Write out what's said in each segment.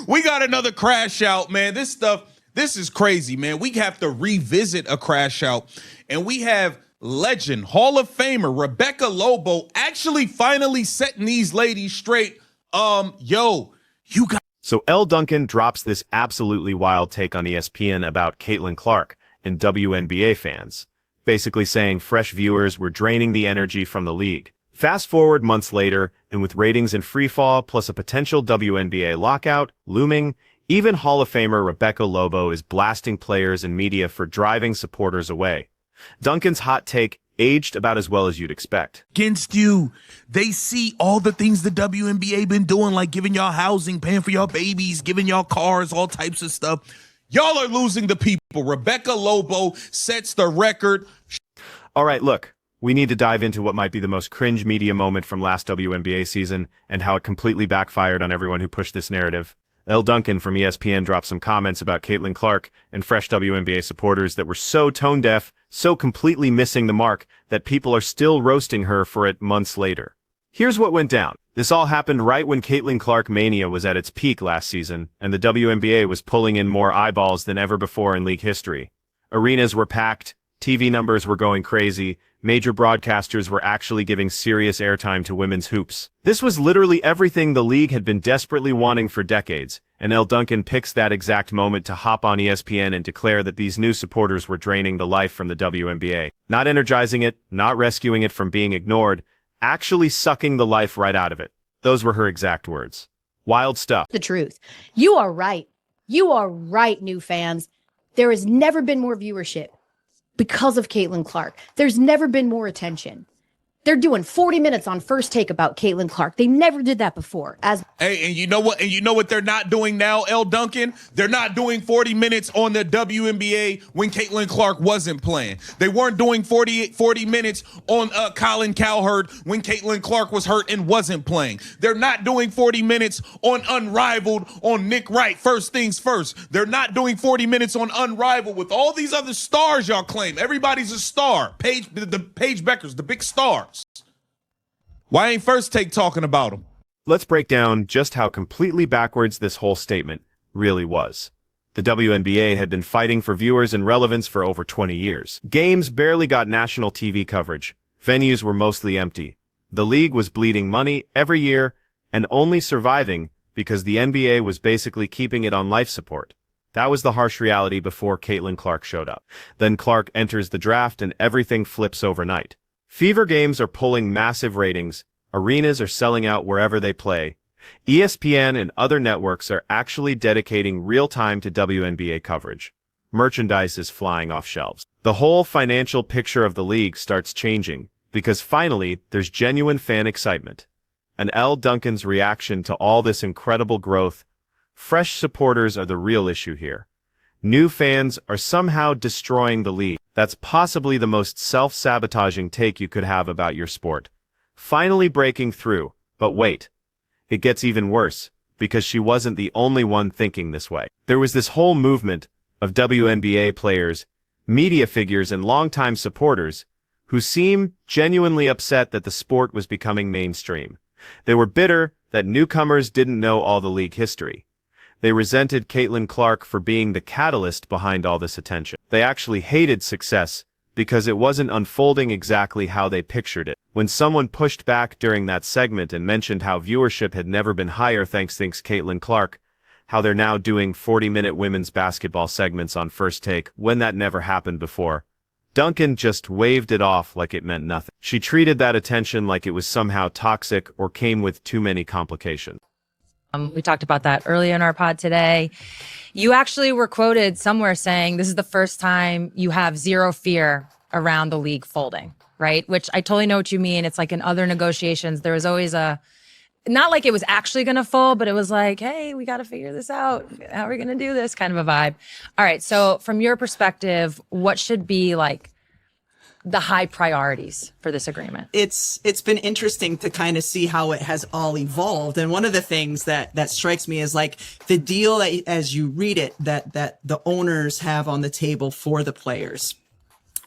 We got another crash out, man. This is crazy, man. We have to revisit a crash out, and we have legend, Hall of Famer Rebecca Lobo actually finally setting these ladies straight. You got. So Elle Duncan drops this absolutely wild take on ESPN about Caitlin Clark and WNBA fans, basically saying fresh viewers were draining the energy from the league. Fast forward months later, and with ratings in freefall plus a potential WNBA lockout looming, even Hall of Famer Rebecca Lobo is blasting players and media for driving supporters away. Duncan's hot take aged about as well as you'd expect. Against you. They see all the things the WNBA been doing, like giving y'all housing, paying for y'all babies, giving y'all cars, all types of stuff. Y'all are losing the people. Rebecca Lobo sets the record. All right, look, we need to dive into what might be the most cringe media moment from last WNBA season and how it completely backfired on everyone who pushed this narrative. Elle Duncan from ESPN dropped some comments about Caitlin Clark and fresh WNBA supporters that were so tone-deaf, so completely missing the mark, that people are still roasting her for it months later. Here's what went down. This all happened right when Caitlin Clark mania was at its peak last season, and the WNBA was pulling in more eyeballs than ever before in league history. Arenas were packed, TV numbers were going crazy, major broadcasters were actually giving serious airtime to women's hoops. This was literally everything the league had been desperately wanting for decades, and Elle Duncan picks that exact moment to hop on ESPN and declare that these new supporters were draining the life from the WNBA. Not energizing it, not rescuing it from being ignored, actually sucking the life right out of it. Those were her exact words. Wild stuff. The truth. You are right. You are right, new fans. There has never been more viewership because of Caitlin Clark. There's never been more attention. They're doing 40 minutes on First Take about Caitlin Clark. They never did that before. Hey, and you know what? And you know what they're not doing now, Elle Duncan? They're not doing 40 minutes on the WNBA when Caitlin Clark wasn't playing. They weren't doing 40 minutes on Colin Cowherd when Caitlin Clark was hurt and wasn't playing. They're not doing 40 minutes on Unrivaled on Nick Wright. First things first. They're not doing 40 minutes on Unrivaled with all these other stars y'all claim. Everybody's a star. Paige Beckers, the big stars. Why ain't First Take talking about them? Let's break down just how completely backwards this whole statement really was. The WNBA had been fighting for viewers and relevance for over 20 years. Games barely got national TV coverage. Venues were mostly empty. The league was bleeding money every year and only surviving because the NBA was basically keeping it on life support. That was the harsh reality before Caitlin Clark showed up. Then Clark enters the draft and everything flips overnight. Fever games are pulling massive ratings, arenas are selling out wherever they play. ESPN and other networks are actually dedicating real time to WNBA coverage. Merchandise is flying off shelves. The whole financial picture of the league starts changing, because finally, there's genuine fan excitement. And Elle Duncan's reaction to all this incredible growth. Fresh supporters are the real issue here. New fans are somehow destroying the league. That's possibly the most self-sabotaging take you could have about your sport. Finally breaking through, but wait. It gets even worse, because she wasn't the only one thinking this way. There was this whole movement of WNBA players, media figures, and longtime supporters who seemed genuinely upset that the sport was becoming mainstream. They were bitter that newcomers didn't know all the league history. They resented Caitlin Clark for being the catalyst behind all this attention. They actually hated success because it wasn't unfolding exactly how they pictured it. When someone pushed back during that segment and mentioned how viewership had never been higher thanks Caitlin Clark, how they're now doing 40-minute women's basketball segments on First Take when that never happened before, Duncan just waved it off like it meant nothing. She treated that attention like it was somehow toxic or came with too many complications. We talked about that earlier in our pod today. You actually were quoted somewhere saying this is the first time you have zero fear around the league folding, right? Which I totally know what you mean. It's like in other negotiations, there was always not like it was actually going to fold, but it was like, hey, we got to figure this out. How are we going to do this? Kind of a vibe. All right. So from your perspective, what should be like the high priorities for this agreement? It's been interesting to kind of see how it has all evolved. And one of the things that strikes me is like the deal that, as you read it, that the owners have on the table for the players.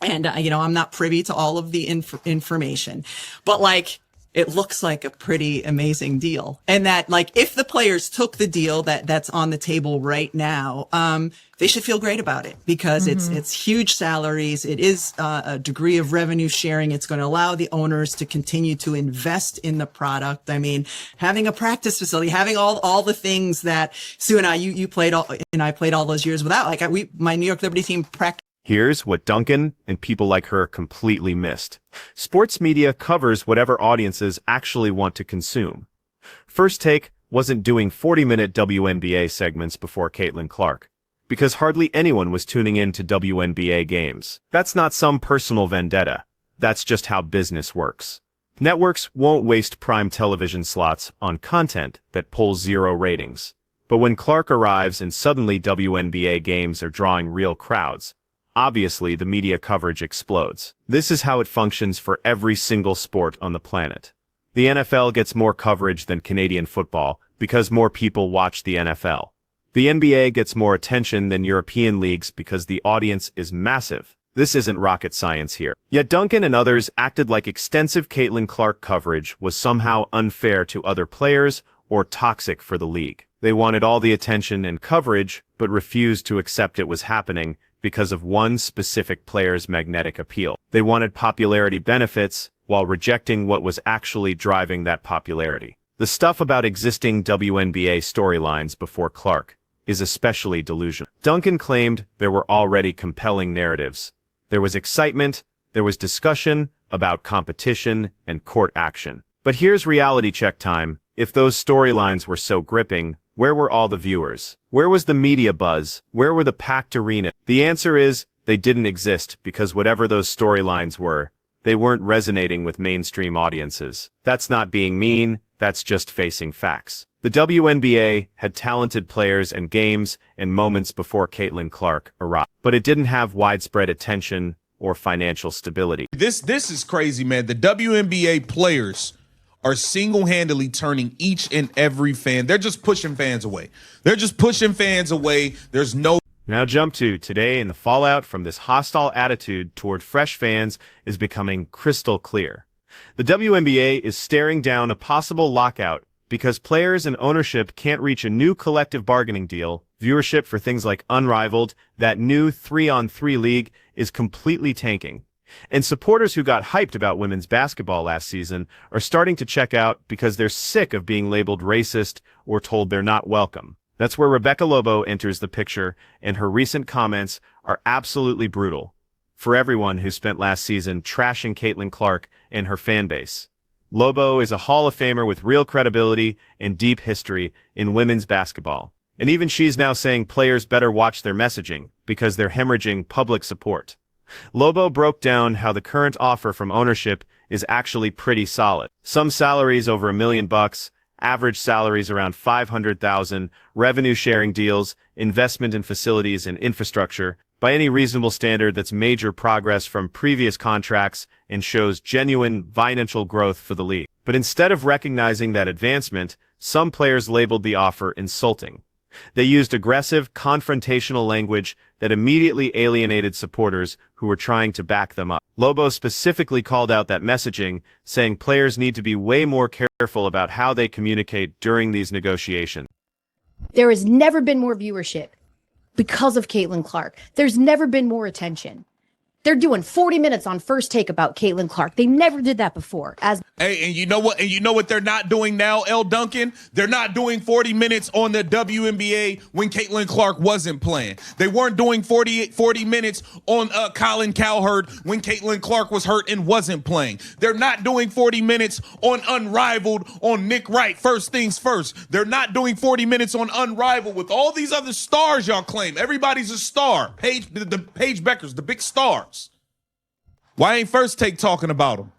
And, I'm not privy to all of the information, but like, it looks like a pretty amazing deal. And that, like, if the players took the deal that's on the table right now, they should feel great about it because it's huge salaries. It is a degree of revenue sharing. It's going to allow the owners to continue to invest in the product. I mean, having a practice facility, having all the things that Sue and I, you played all, and I played all those years without. Like my New York Liberty team practiced. Here's what Duncan and people like her completely missed. Sports media covers whatever audiences actually want to consume. First Take wasn't doing 40-minute WNBA segments before Caitlin Clark, because hardly anyone was tuning in to WNBA games. That's not some personal vendetta. That's just how business works. Networks won't waste prime television slots on content that pulls 0 ratings. But when Clark arrives and suddenly WNBA games are drawing real crowds, obviously, the media coverage explodes. This is how it functions for every single sport on the planet. The NFL gets more coverage than Canadian football because more people watch the NFL. The NBA gets more attention than European leagues because the audience is massive. This isn't rocket science here. Yet Duncan and others acted like extensive Caitlin Clark coverage was somehow unfair to other players or toxic for the league. They wanted all the attention and coverage, but refused to accept it was happening because of one specific player's magnetic appeal. They wanted popularity benefits while rejecting what was actually driving that popularity. The stuff about existing WNBA storylines before Clark is especially delusional. Duncan claimed there were already compelling narratives. There was excitement, there was discussion about competition and court action. But here's reality check time. If those storylines were so gripping, where were all the viewers? Where was the media buzz? Where were the packed arenas? The answer is, they didn't exist because whatever those storylines were, they weren't resonating with mainstream audiences. That's not being mean, that's just facing facts. The WNBA had talented players and games and moments before Caitlin Clark arrived, but it didn't have widespread attention or financial stability. This is crazy, man. The WNBA players are single-handedly turning each and every fan. They're just pushing fans away. There's no. Now jump to today, and the fallout from this hostile attitude toward fresh fans is becoming crystal clear. The WNBA is staring down a possible lockout because players and ownership can't reach a new collective bargaining deal. Viewership for things like Unrivaled, that new 3-on-3 league, is completely tanking. And supporters who got hyped about women's basketball last season are starting to check out because they're sick of being labeled racist or told they're not welcome. That's where Rebecca Lobo enters the picture, and her recent comments are absolutely brutal for everyone who spent last season trashing Caitlin Clark and her fan base. Lobo is a Hall of Famer with real credibility and deep history in women's basketball. And even she's now saying players better watch their messaging because they're hemorrhaging public support. Lobo broke down how the current offer from ownership is actually pretty solid. Some salaries over $1 million, average salaries around $500,000, revenue sharing deals, investment in facilities and infrastructure. By any reasonable standard, that's major progress from previous contracts and shows genuine financial growth for the league. But instead of recognizing that advancement, some players labeled the offer insulting. They used aggressive, confrontational language that immediately alienated supporters who were trying to back them up. Lobo specifically called out that messaging, saying players need to be way more careful about how they communicate during these negotiations. There has never been more viewership because of Caitlin Clark. There's never been more attention. They're doing 40 minutes on First Take about Caitlin Clark. They never did that before. Hey, and you know what? And you know what they're not doing now, Elle Duncan? They're not doing 40 minutes on the WNBA when Caitlin Clark wasn't playing. They weren't doing 40 minutes on Colin Cowherd when Caitlin Clark was hurt and wasn't playing. They're not doing 40 minutes on Unrivaled on Nick Wright. First things first. They're not doing 40 minutes on Unrivaled with all these other stars y'all claim. Everybody's a star. Paige Beckers, the big stars. Why ain't First Take talking about them?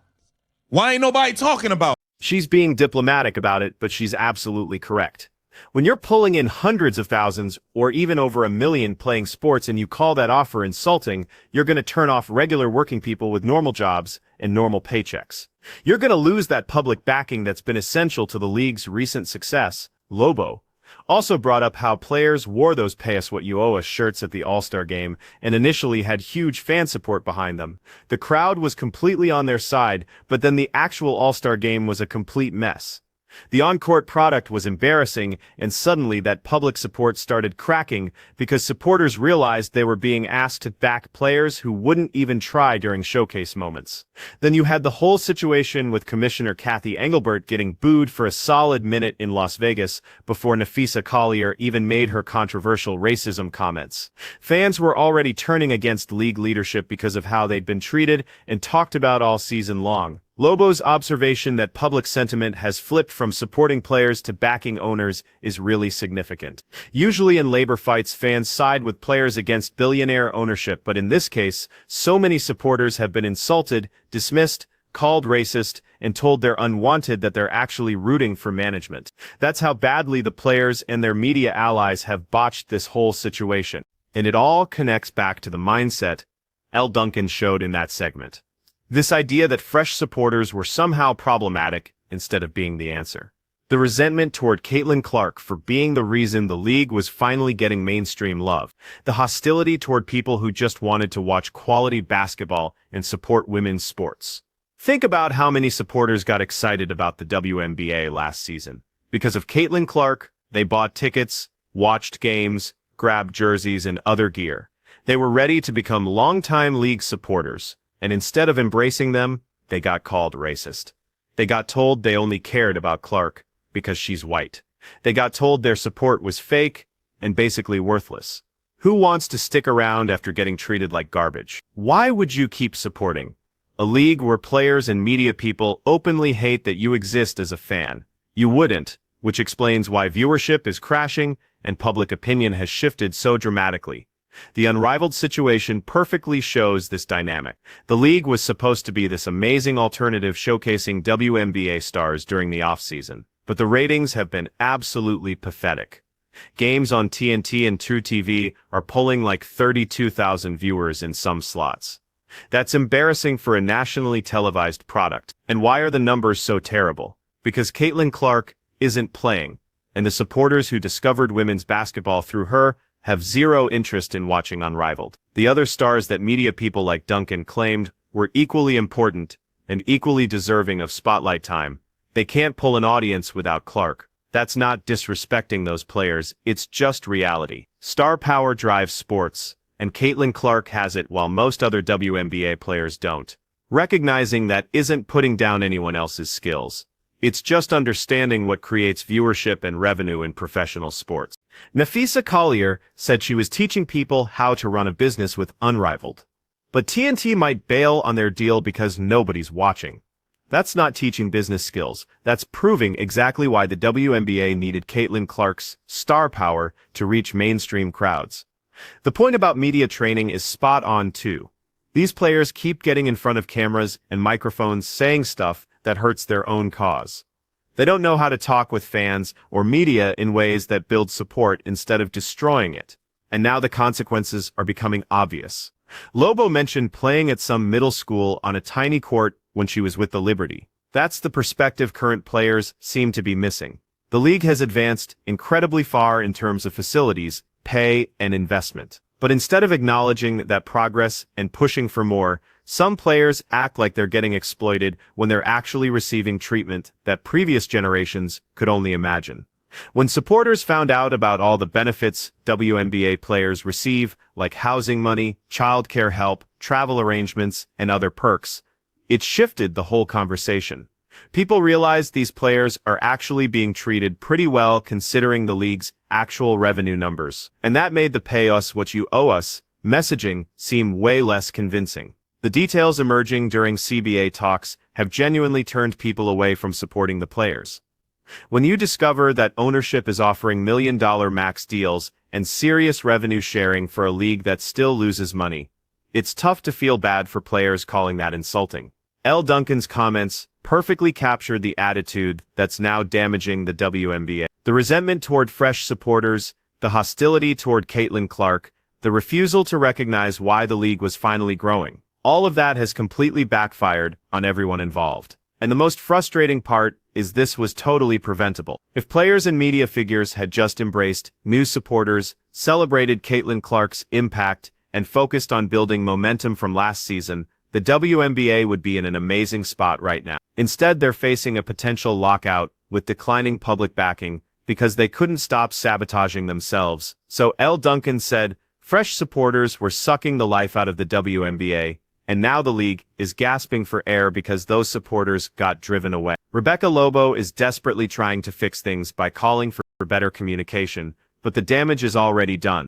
Why ain't nobody talking about them? She's being diplomatic about it, but she's absolutely correct. When you're pulling in hundreds of thousands or even over 1 million playing sports and you call that offer insulting, you're going to turn off regular working people with normal jobs and normal paychecks. You're going to lose that public backing that's been essential to the league's recent success. Lobo, Also brought up how players wore those "Pay Us What You Owe Us" shirts at the All-Star game and initially had huge fan support behind them. The crowd was completely on their side, but then the actual All-Star game was a complete mess. The on-court product was embarrassing, and suddenly that public support started cracking because supporters realized they were being asked to back players who wouldn't even try during showcase moments. Then you had the whole situation with Commissioner Kathy Engelbert getting booed for a solid minute in Las Vegas before Nafisa Collier even made her controversial racism comments. Fans were already turning against league leadership because of how they'd been treated and talked about all season long. Lobo's observation that public sentiment has flipped from supporting players to backing owners is really significant. Usually in labor fights, fans side with players against billionaire ownership, but in this case, so many supporters have been insulted, dismissed, called racist, and told they're unwanted that they're actually rooting for management. That's how badly the players and their media allies have botched this whole situation. And it all connects back to the mindset Elle Duncan showed in that segment. This idea that fresh supporters were somehow problematic instead of being the answer. The resentment toward Caitlin Clark for being the reason the league was finally getting mainstream love. The hostility toward people who just wanted to watch quality basketball and support women's sports. Think about how many supporters got excited about the WNBA last season. Because of Caitlin Clark, they bought tickets, watched games, grabbed jerseys and other gear. They were ready to become longtime league supporters. And instead of embracing them, they got called racist. They got told they only cared about Clark because she's white. They got told their support was fake and basically worthless. Who wants to stick around after getting treated like garbage? Why would you keep supporting a league where players and media people openly hate that you exist as a fan? You wouldn't, which explains why viewership is crashing and public opinion has shifted so dramatically. The unrivaled situation perfectly shows this dynamic. The league was supposed to be this amazing alternative showcasing WNBA stars during the offseason, but the ratings have been absolutely pathetic. Games on TNT and True TV are pulling like 32,000 viewers in some slots. That's embarrassing for a nationally televised product. And why are the numbers so terrible? Because Caitlin Clark isn't playing, and the supporters who discovered women's basketball through her have zero interest in watching Unrivaled. The other stars that media people like Duncan claimed were equally important and equally deserving of spotlight time. They can't pull an audience without Clark. That's not disrespecting those players, it's just reality. Star power drives sports, and Caitlin Clark has it while most other WNBA players don't. Recognizing that isn't putting down anyone else's skills. It's just understanding what creates viewership and revenue in professional sports. Nafisa Collier said she was teaching people how to run a business with Unrivaled. But TNT might bail on their deal because nobody's watching. That's not teaching business skills. That's proving exactly why the WNBA needed Caitlin Clark's star power to reach mainstream crowds. The point about media training is spot on too. These players keep getting in front of cameras and microphones saying stuff that hurts their own cause. They don't know how to talk with fans or media in ways that build support instead of destroying it. And now the consequences are becoming obvious. Lobo mentioned playing at some middle school on a tiny court when she was with the Liberty. That's the perspective current players seem to be missing. The league has advanced incredibly far in terms of facilities, pay, and investment. But instead of acknowledging that progress and pushing for more, some players act like they're getting exploited when they're actually receiving treatment that previous generations could only imagine. When supporters found out about all the benefits WNBA players receive, like housing money, childcare help, travel arrangements, and other perks, it shifted the whole conversation. People realized these players are actually being treated pretty well considering the league's actual revenue numbers. And that made the "pay us what you owe us" messaging seem way less convincing. The details emerging during CBA talks have genuinely turned people away from supporting the players. When you discover that ownership is offering million-dollar max deals and serious revenue sharing for a league that still loses money, it's tough to feel bad for players calling that insulting. Elle Duncan's comments perfectly captured the attitude that's now damaging the WNBA. The resentment toward fresh supporters, the hostility toward Caitlin Clark, the refusal to recognize why the league was finally growing. All of that has completely backfired on everyone involved. And the most frustrating part is this was totally preventable. If players and media figures had just embraced new supporters, celebrated Caitlin Clark's impact, and focused on building momentum from last season, the WNBA would be in an amazing spot right now. Instead, they're facing a potential lockout with declining public backing because they couldn't stop sabotaging themselves. So Elle Duncan said, fresh supporters were sucking the life out of the WNBA, and now the league is gasping for air because those supporters got driven away. Rebecca Lobo is desperately trying to fix things by calling for better communication, but the damage is already done.